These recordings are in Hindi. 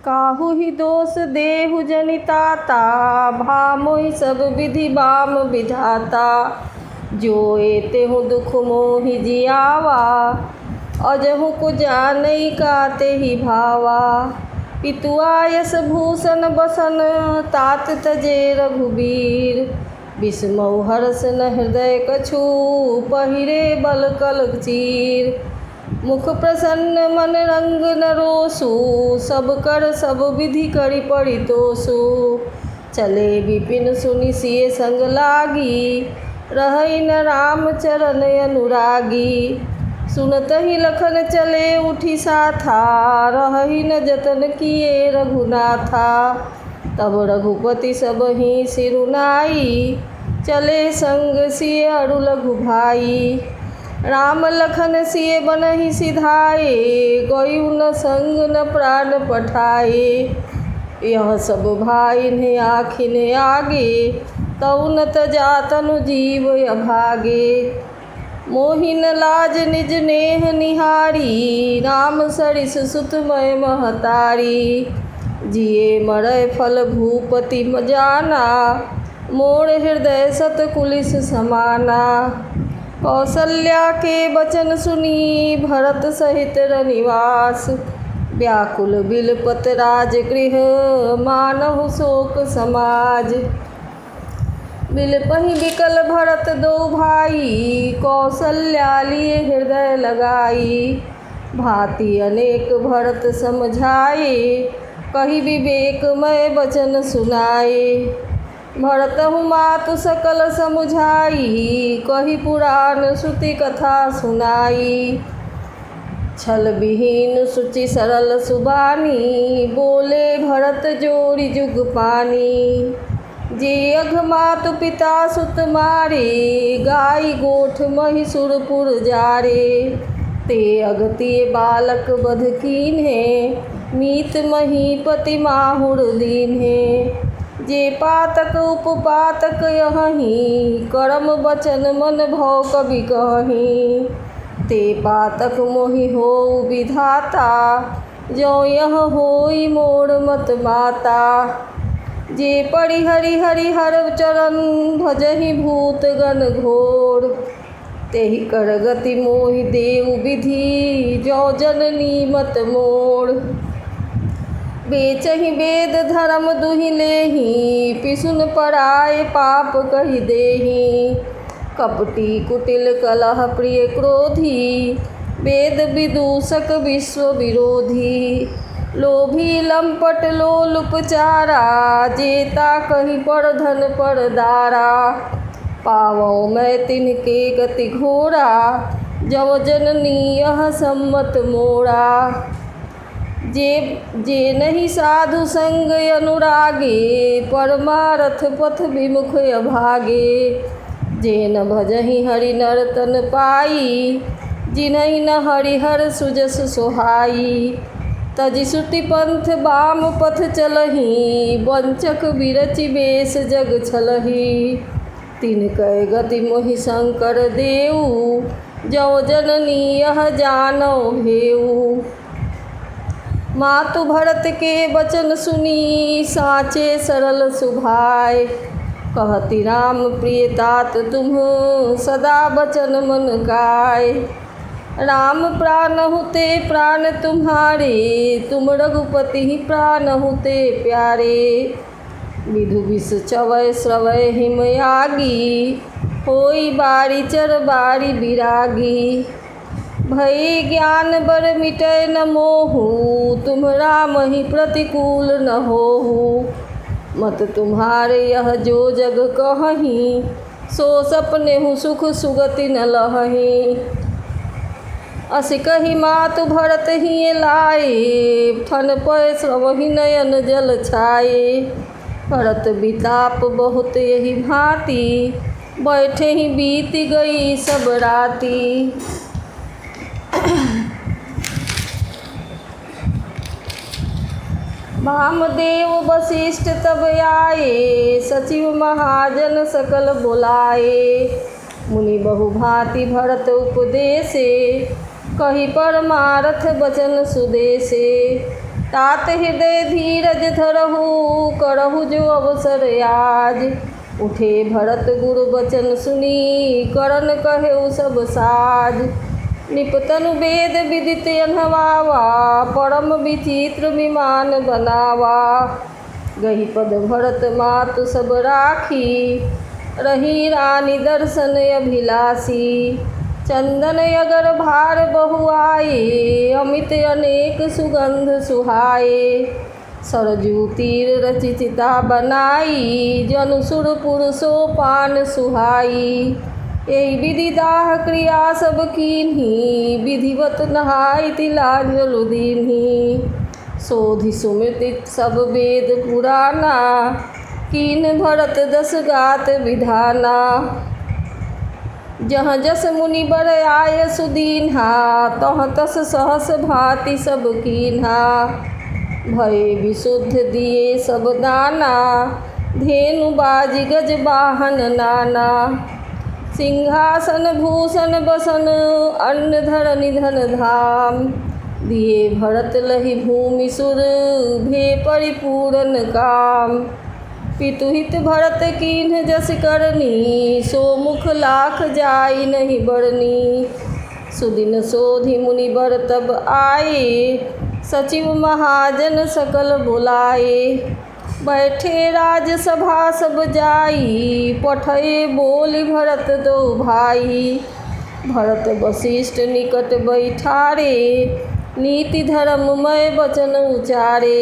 काहू ही दोष देहु जनिताता, भामोहि सब विधि बाम विधाता। जो एतेहु दुख मोहि जियावा, अजहु को जानई काते ही भावा। पितुआयस भूषण बसन, तात तजे रघुबीर। बिस्मौ हर्ष न हृदय कछु, पहिरे बल कल चीर। मुख प्रसन्न मन रंग न रोसु, सब कर सब विधि करि परितोषु। चले विपिन सुनि सिय संग लागी, रहै न राम चरण अनुरागी। सुनतहि लखन चले उठि साथा, रहहि न जतन किए रघुनाथा। तब रघुपति सबहि सिरुनाई, चले संग सिय अरु लघु भाई। राम लखन सिय बनहि सिधाए, गयु न संग न प्राण पठाए। यह सब भाई आखिन आगे, तऊ न तजा तनु जीव अभागे। मोहिन लाज निज नेह निहारी, राम सरिस सुत मय महतारी। जिए मरय फल भूपति जाना, मोर हृदय सत कुलिस समाना। कौसल्या के बचन सुनी, भरत सहित रनिवास। व्याकुल बिलपत राजगृह, मानहु शोक समाज। बिलपहि बिकल भरत दो भाई, कौसल्या लिए हृदय लगाई। भांति अनेक भरत समझाए, कहि विवेकमय बचन सुनाए। भरतहु मातु सकल समुझाई, कहि पुराण श्रुति कथा सुनाई। छल विहीन सुचि सरल सुबानी, बोले भरत जोरि जुग पानी। जे अघ मातु पिता सुत मारे, गाई गोठ महि सुरपुर जारे। ते अगतिय बालक बध कीन्हे, मीत महीपति माहुर दीन्हे। जे पातक उपपातक यहीं, करम बचन मन भव कवि कहीं। ते पातक मोहि होउ विधाता, जो यह होई मोर मत माता। जे परिहरि हरिहर चरण, भजहि भूत गण घोर। तेहि कर गति मोहि देउ विधि, जो जननी मत मोर। बेचहि वेद धर्म दुहि लेहि, पिसुन पराए पाप कहि देहि। कपटी कुटिल कलह प्रिय क्रोधी, वेद विदूषक विश्व विरोधी। लोभी लंपट लोलुपचारा, जेता कहि पर धन पर दारा। पावौ मैं तिनके गति घोरा, जव जननी यह सम्मत मोरा। जे नहीं साधु संग अनुरागे, परमारथ पथ विमुख अभागे। जे न भजहि हरि नर तन पाई, जिन्हि न हरिहर सुजस सोहाई। तजि श्रुति पंथ बाम पथ चलहि, वंचक बिरचि बेश जग छलहि। तिनकै गति मोहि शंकर देउ, जौ जननी यह जानौ भेउ। मातु भरत के बचन सुनी, साचे सरल सुभाय। कहति राम प्रिय तात तुम, सदा बचन मन काय। राम प्राणहु ते प्राण तुम्हारे, तुम रघुपति प्राणहु ते प्यारे। विधु विष चवै स्रवै हिम यागी, होई बारी चर बारी बिरागी। भई ज्ञान बर मिटै न मोहु, तुम राम ही प्रतिकूल न होहु। मत तुम्हारे यह जो जग कहहीं, सो सपनेहु सुख सुगति न लहहीं। असि कहि मातु भरत हिए लाए, ठन पय स्रवहि नयन जल छाए। भरत बिताप बहुत यही भांति, बैठे ही बीत गई सब राती। वामदेव वशिष्ठ तब आए, सचिव महाजन सकल बुलाए। मुनि बहु भांति भरत उपदेसे, कहि परमारथ बचन सुदेसे। तात हृदय धीरज धरहु करहु जो अवसर आज। उठे भरत गुरु बचन सुनी करन कहेउ सब साज। निपतनु वेद विदित अनहवावा परम विचित्र विमान बनावा। गही पद भरत मातु सब राखी रही रानी दर्शन अभिलाषी। चंदन अगर भार बहु आए अमित अनेक सुगंध सुहाए। सरजू तीर रचि चिता बनाई जनु सुर पुरुषो पान सुहाई। यही विधि दाह क्रिया सब कीन्ही विधिवत नहाई तिलांजलि दीन्ही। सोधि सुमृति सब वेद पुराना कीन भरत दस गात विधाना। जहाँ जस मुनि बर आय सुदीन्हा तहाँ तस सहस भांति सब कीन्हा। भय विशुद्ध दिए सब दाना धेनु बाज गज वाहन नाना। सिंहासन भूषण बसन अन्न धर निधन धाम। दिए भरत लहि भूमि सुर भे परिपूर्ण काम। पितुहित भरत कीन्ह जस करनी सो मुख लाख जाई नहीं बरनी। सुदिन सोधि मुनि बर तब आए सचिव महाजन सकल बुलाए। बैठे राजसभा सब जाई पठए बोली भरत दो भाई। भरत वशिष्ठ निकट बैठारे नीति धर्ममय वचन उचारे।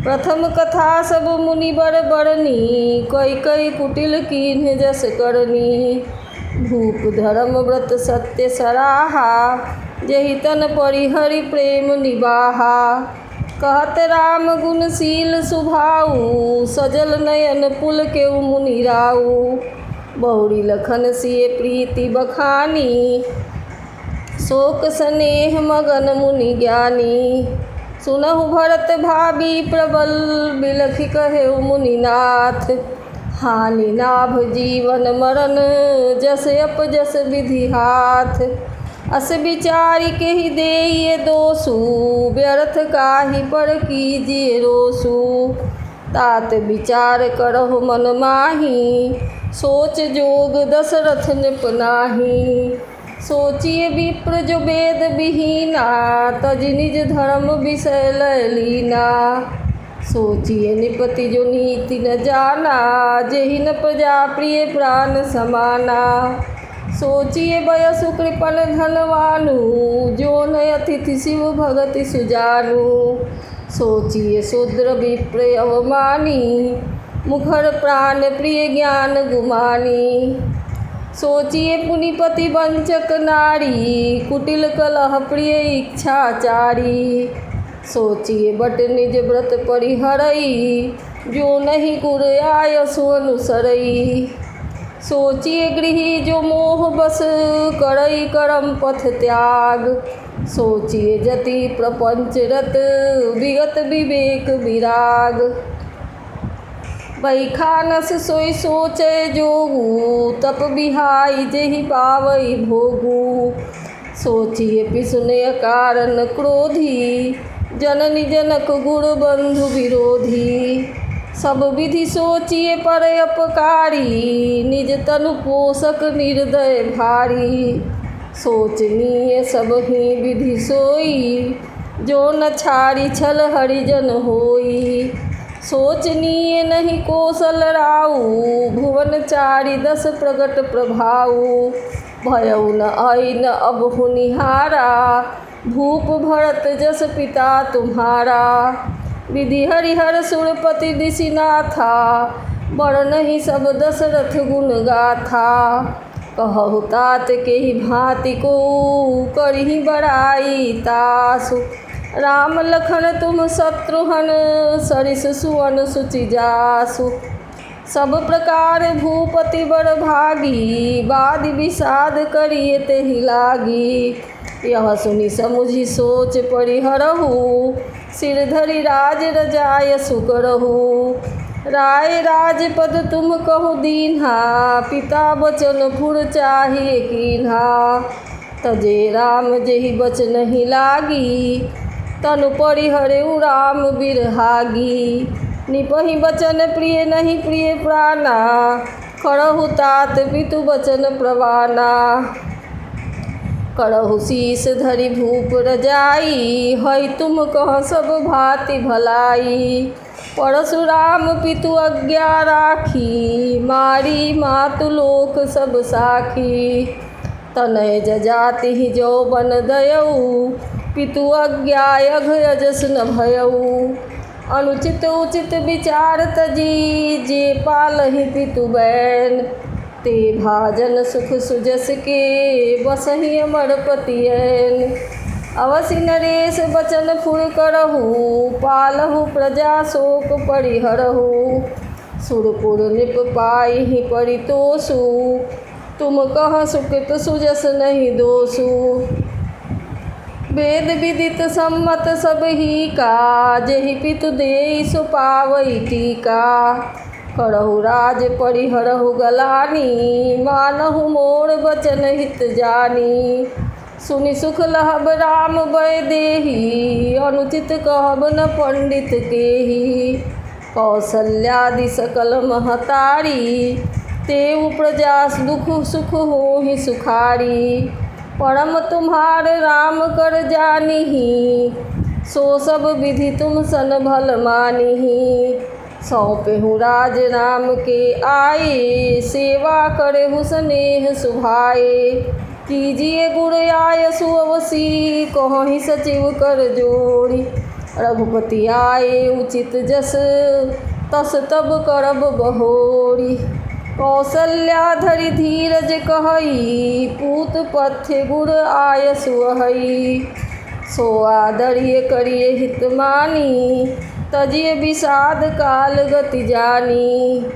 प्रथम कथा सब मुनि बर बरनी कई कई कुटिल कीन्ह जस करनी। भूप धर्म व्रत सत्य सराहा जेहि तन परिहरि प्रेम निबाहा। कहत राम गुणशील सुभाऊ सजल नयन पुल केउ मुनि राऊ। बहुरी लखन सिय प्रीति बखानी शोक स्नेह मगन मुनि ज्ञानी। सुनहु भरत भाबी प्रबल बिलखि कहेउ मुनिनाथ। हानि नाभ जीवन मरण जस अपजस विधि हाथ। अस विचारि केहि देइए दोषु व्यर्थ काहि पर कीजिए रोषु। तात विचार करहु मन माही सोच जोग दशरथ नृप नाही। सोचिए विप्र जो वेद विहीना तज निज धर्म विषय लय लीना। सोचिए निपति जो नीति न जाना जेहि न प्रजा प्रिय प्राण समाना। सोचिए बयसु कृपण धनवानु जो न अतिथि शिव भगति सुजानु। सोचिए शूद्र विप्र अवमानी मुखर प्राण प्रिय ज्ञान गुमानी। सोचिए पुनिपति वंचक नारी कुटिल कलह प्रिय इच्छाचारी। सोचिए बट निज व्रत परिहरई जो नहीं गुर आयसु अनुसरई। सोचिए गृही जो मोह बस करई करम पथ त्याग। सोचिए जति प्रपंच रत विगत विवेक विराग। बैखानस सोई सोचे जोगु तप बिहाई जेहि पावई भोगु। सोचिए पिसुने कारण क्रोधी जननी जनक गुरु बंधु विरोधी। सब विधि सोचिए पर अपकारी निज तनु पोषक निर्दय भारी। सोचनीय सब ही विधि सोई जो न छाड़ी छल हरिजन होई। सोचनीय नहीं कौशल राऊ भुवन चारि दस प्रगट प्रभाऊ। भयउ न आई न अब हुनिहारा भूप भरत जस पिता तुम्हारा। विधि हरिहर सुरपति दिशिनाथा बड़ नहीं सब दशरथ गुण गाथा। कहु तात के ही भांति को करही बड़ाई तासु। राम लखन तुम शत्रुघ्न सरिस सुवन सुचि जासु। सब प्रकार भूपति बड़ भागी वादि विषाद करिए तेहि लागी। यह सुनि समुझि सोच परिहरहु सिर धरि राज रजाय सुकरहु। राय राजपद तुम कहु दीन्हा पिता बचन फुर चाहिए कीन्हा। तजे राम जेहि बचन ही लागी तनु परिहरे राम बिरहागी। निपहि बचन प्रिय नहीं प्रिय प्राणा, करहु तात पितु बचन प्रवाना। करहु शीस धरि भूप रजाई, है तुम कह सब भांति भलाई। परशुराम पितु आज्ञा राखी, मारी मातु लोक सब साखी। तनय जजाति जौवन दयऊ, पितु आज्ञा अघ अजस न भयऊ। अनुचित उचित विचार तजी, जे पालहि पितु बैन। ते भाजन सुख सुजस के, बसहि अमर पतियैन। अवसि नरेश बचन फुर करहु, पालहु प्रजा शोक परिहरहु। सुरपुर नृप पाइहि परितोषु, तुम कह सुकृत सुजस नहीं दोषु। वेद विदित सम्मत सब ही का, जेहि पितु देई सो पावई टीका। करहु राज परिहरहु गलानी, मानहु मोर बचन हित जानी। सुनि सुख लहब राम बय देहि, अनुचित कहब न पंडित केहि। कौसल्यादि सकल महतारी, तेउ प्रजा दुख सुख होहि सुखारी। परम तुम्हार राम कर जानिहि, सो सब विधि तुम सन भल मानिहि। सौंपेहु राज राम के आए, सेवा करेहु स्नेह सुभाए। कीजिए गुण आय सुअवसी, कहहि सचिव कर जोड़ी। रघुपति आए उचित जस, तस तब करब बहोरी। कौसल्या धरि धीरज कहई, पूत पथ्य गुण आय सुअहई। सो आदर्य करिए हित मानी, तजिए विषाद काल गति जानी।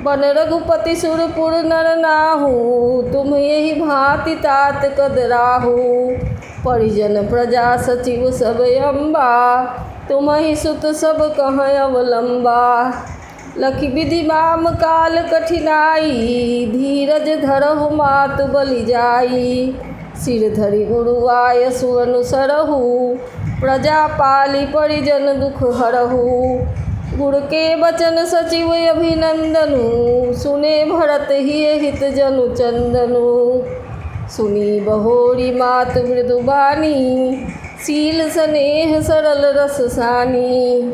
बन रघुपति सुरपुर नर नाहु, तुम यही भांति तात कदराहु। परिजन प्रजा सचिव सब अम्बा, तुम्हि सुत सब कह अवलंबा। लखि विधि माम काल कठिनाई, धीरज धरहु मातु बलि जाई। सिर धरि गुरु आय सुअनुसरहु, प्रजा पाली परिजन दुख हरहु। गुरु के बचन सचिव अभिनंदनु, सुने भरत हिय हित जनु चंदनु। सुनी बहोरी मातु मृदु बानी, शील स्नेह सरल रस सानी।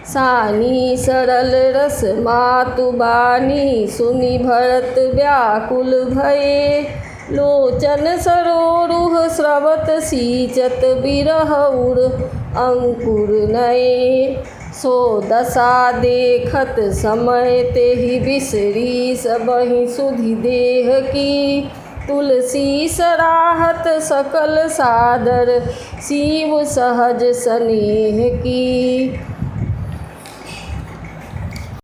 सानी सरल रस मातु बानी, सुनि भरत व्याकुल भये। लोचन सरोरुह स्रवत सींचत, बिरह उर अंकुर नये। सो दशा देखत समय, तेहि बिसरी सबहि सुधि देह की। तुलसी सराहत सकल सादर, शिव सहज स्नेह की।